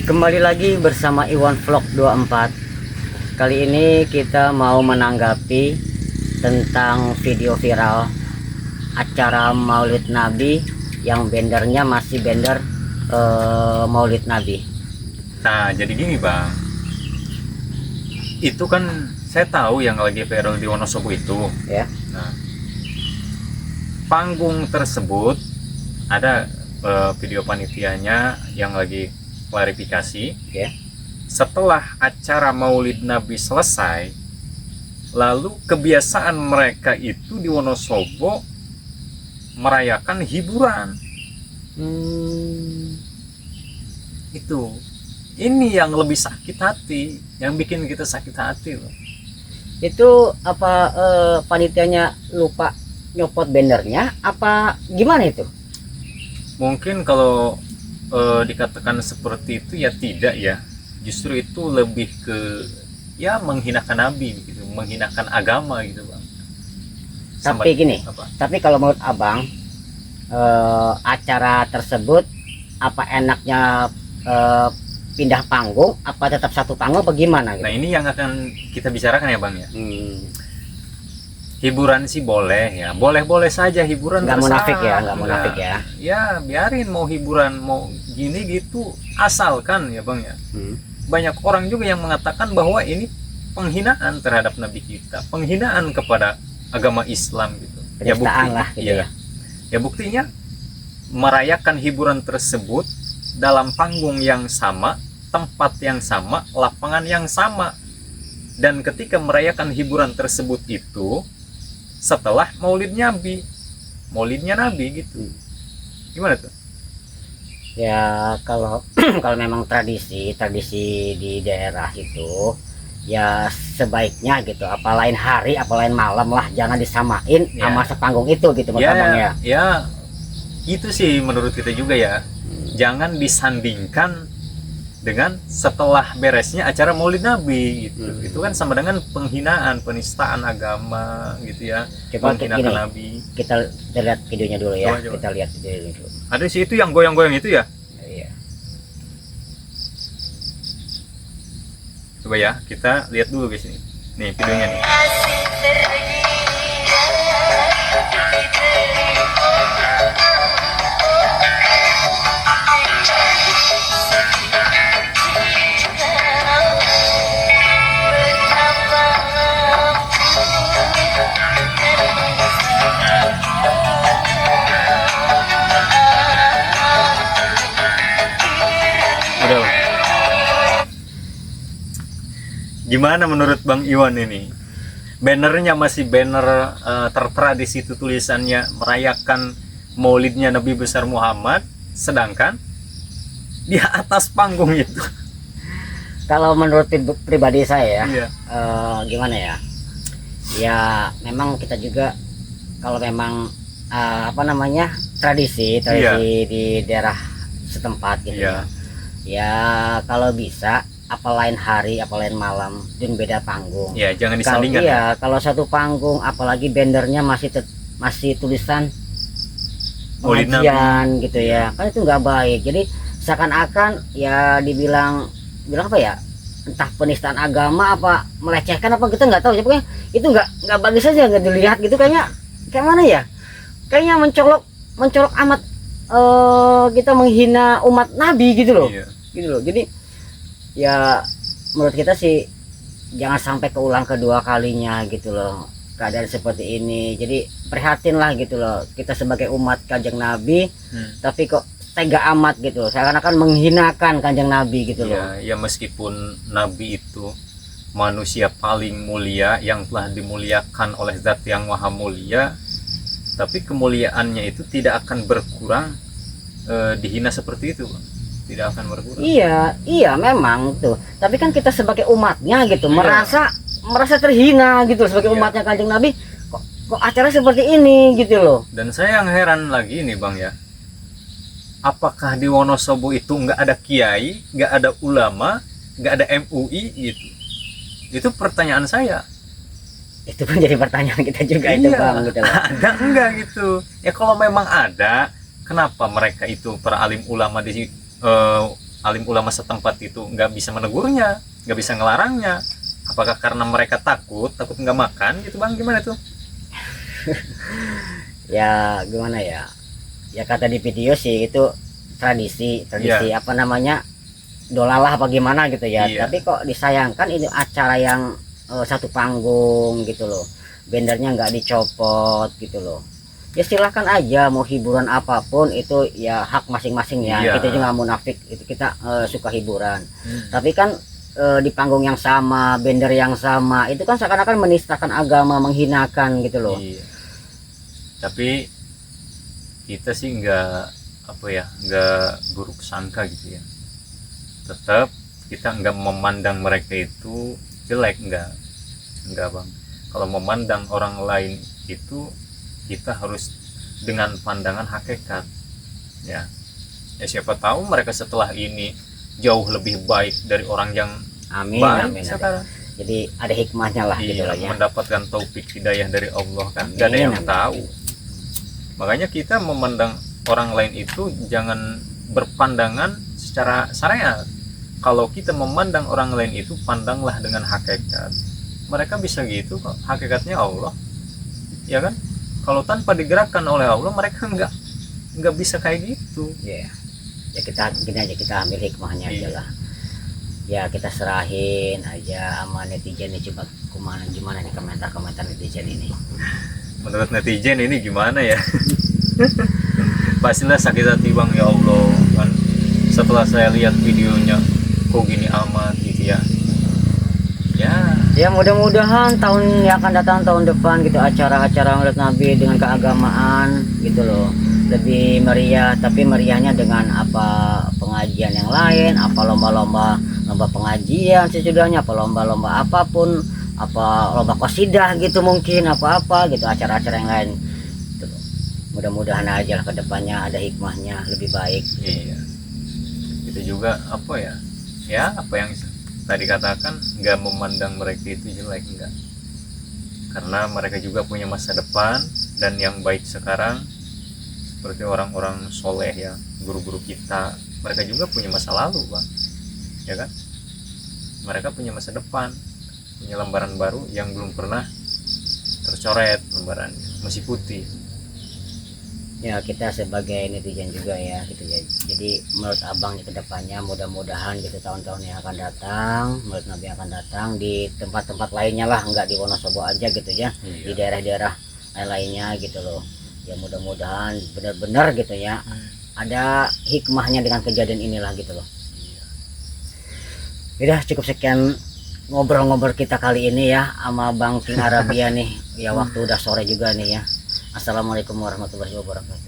Kembali lagi bersama Iwan Vlog 24. Kali ini kita mau menanggapi tentang video viral acara Maulid Nabi yang bannernya masih banner Maulid Nabi. Nah, jadi gini Bang, itu kan saya tahu yang lagi viral di Wonosobo itu. Ya. Nah, panggung tersebut ada video panitianya yang lagi klarifikasi. Ya. Setelah acara Maulid Nabi selesai, lalu kebiasaan mereka itu di Wonosobo merayakan hiburan. Itu. Ini yang lebih sakit hati, yang bikin kita sakit hati loh. Itu apa panitianya lupa nyopot bannernya apa gimana itu? Mungkin kalau dikatakan seperti itu ya tidak ya. Justru itu lebih ke ya menghinakan Nabi gitu, menghinakan agama gitu Bang. Tapi gini, tapi kalau menurut Abang acara tersebut apa enaknya pindah panggung apa tetap satu panggung apa gimana gitu? Nah ini yang akan kita bicarakan ya Bang ya. Hiburan sih boleh ya, boleh-boleh saja hiburan. Nggak munafik ya, nggak munafik ya. Ya biarin mau hiburan mau gini gitu, asalkan ya Bang ya. Banyak orang juga yang mengatakan bahwa ini penghinaan terhadap Nabi kita, penghinaan kepada agama Islam gitu. Ya bukti lah, gitu ya. Ya buktinya merayakan hiburan tersebut dalam panggung yang sama, tempat yang sama, lapangan yang sama. Dan ketika merayakan hiburan tersebut itu setelah maulidnya Nabi gitu. Gimana tuh? Ya kalau kalau memang tradisi di daerah itu ya sebaiknya gitu, apa lain hari apa lain malam lah, jangan disamain sama sepanggung itu gitu menurut Abang ya. Ya itu sih menurut kita juga ya. Jangan disandingkan dengan setelah beresnya acara Maulid Nabi gitu. Itu kan sama dengan penghinaan, penistaan agama gitu ya. Coba menghinakan Nabi. Kita lihat videonya dulu ya. Coba. Kita lihat videonya dulu. Ada sih itu yang goyang-goyang itu ya. Iya. Coba ya, kita lihat dulu guys ini. Nih videonya nih. Gimana menurut Bang Iwan ini? Bannernya masih banner tertera di situ tulisannya merayakan Maulidnya Nabi besar Muhammad, sedangkan di atas panggung itu. Kalau menurut pribadi saya Iya. Gimana ya? Ya memang kita juga kalau memang apa namanya tradisi di daerah setempat gitu ya. Ya kalau bisa apa lain hari apa lain malam dan beda panggung ya, jangan disandingkan. Kalau satu panggung apalagi bannernya masih tulisan pengajian gitu ya, kan itu nggak baik. Jadi seakan-akan ya bilang apa ya, entah penistaan agama apa melecehkan apa kita nggak tahu, pokoknya itu nggak bagus saja, nggak dilihat gitu. Kayak mana ya, kayaknya mencolok amat kita menghina umat Nabi gitu loh. Gitu loh. Jadi ya menurut kita sih jangan sampai keulang kedua kalinya gitu loh keadaan seperti ini. Jadi prihatin lah gitu loh kita sebagai umat Kanjeng Nabi, tapi kok tega amat gitu loh, seakan-akan menghinakan Kanjeng Nabi gitu loh. Ya meskipun Nabi itu manusia paling mulia yang telah dimuliakan oleh Zat yang Maha Mulia, tapi kemuliaannya itu tidak akan berkurang dihina seperti itu Bang. Tidak akan berkurang. Iya memang tuh. Tapi kan kita sebagai umatnya gitu merasa terhina gitu sebagai umatnya Kanjeng Nabi. Kok acara seperti ini gitu loh. Dan saya yang heran lagi nih Bang ya. Apakah di Wonosobo itu nggak ada kiai, nggak ada ulama, nggak ada MUI gitu? Itu pertanyaan saya. Itu pun jadi pertanyaan kita juga itu Bang gitu loh. Ada enggak gitu? Ya kalau memang ada, kenapa mereka itu para alim ulama di alim ulama setempat itu nggak bisa menegurnya, nggak bisa ngelarangnya? Apakah karena mereka takut nggak makan gitu bang? Gimana tuh? Ya gimana ya, ya kata di video sih itu tradisi apa namanya, dolalah apa gimana gitu ya. Iya. Tapi kok disayangkan ini acara yang satu panggung gitu loh, bendernya nggak dicopot gitu loh. Ya silahkan aja mau hiburan apapun itu ya hak masing-masing ya. Iya. Kita juga nggak munafik, itu kita suka hiburan. Tapi kan di panggung yang sama, bender yang sama, itu kan seakan-akan menistakan agama, menghinakan gitu loh. Iya. Tapi kita sih nggak apa ya, nggak buruk sangka gitu ya. Tetap kita nggak memandang mereka itu jelek, nggak bang. Kalau memandang orang lain itu kita harus dengan pandangan hakikat ya. Ya siapa tahu mereka setelah ini jauh lebih baik dari orang yang Amin, baik amin. sekarang. Jadi ada hikmahnya lah gitu Iya, lah ya. mendapatkan taufik hidayah dari Allah kan, Amin, gak ada yang amin. tahu. Makanya kita memandang orang lain itu jangan berpandangan secara syariat. Kalau kita memandang orang lain itu pandanglah dengan hakikat. Mereka bisa gitu kok, hakikatnya Allah, ya kan? Kalau tanpa digerakkan oleh Allah mereka nggak bisa kayak gitu. Iya. Ya kita gini aja, kita ambil hikmahnya aja Iya. lah. Ya kita serahin aja sama netizen nih, coba gimana nih komentar netizen ini. Menurut netizen ini gimana ya? Pastilah sakit hati bang, ya Allah kan. Setelah saya lihat videonya kok gini amat gitu ya. Ya mudah-mudahan tahun yang akan datang, tahun depan gitu, acara-acara Maulid Nabi dengan keagamaan gitu loh, lebih meriah. Tapi meriahnya dengan apa, pengajian yang lain, apa lomba pengajian sesudahnya, apa lomba apapun, apa lomba qasidah gitu, mungkin apa gitu, acara-acara yang lain gitu loh. Mudah-mudahan aja lah kedepannya ada hikmahnya lebih baik. Iya. Itu juga apa ya? Ya apa yang tadi katakan, nggak memandang mereka itu jelek, enggak. Karena mereka juga punya masa depan, dan yang baik sekarang seperti orang-orang soleh ya, guru-guru kita, mereka juga punya masa lalu bang, ya kan? Mereka punya masa depan, punya lembaran baru yang belum pernah tercoret lembarannya, masih putih. Ya kita sebagai netizen juga ya gitu ya. Jadi menurut abang di kedepannya mudah-mudahan gitu tahun-tahun yang akan datang, menurut Nabi yang akan datang di tempat-tempat lainnya lah, nggak di Wonosobo aja gitu ya, di daerah-daerah lainnya gitu loh. Ya mudah-mudahan benar-benar gitu ya ada hikmahnya dengan kejadian inilah gitu loh. Udah cukup sekian ngobrol-ngobrol kita kali ini ya sama Bang King Arabia nih. Ya waktu udah sore juga nih ya. Assalamualaikum warahmatullahi wabarakatuh.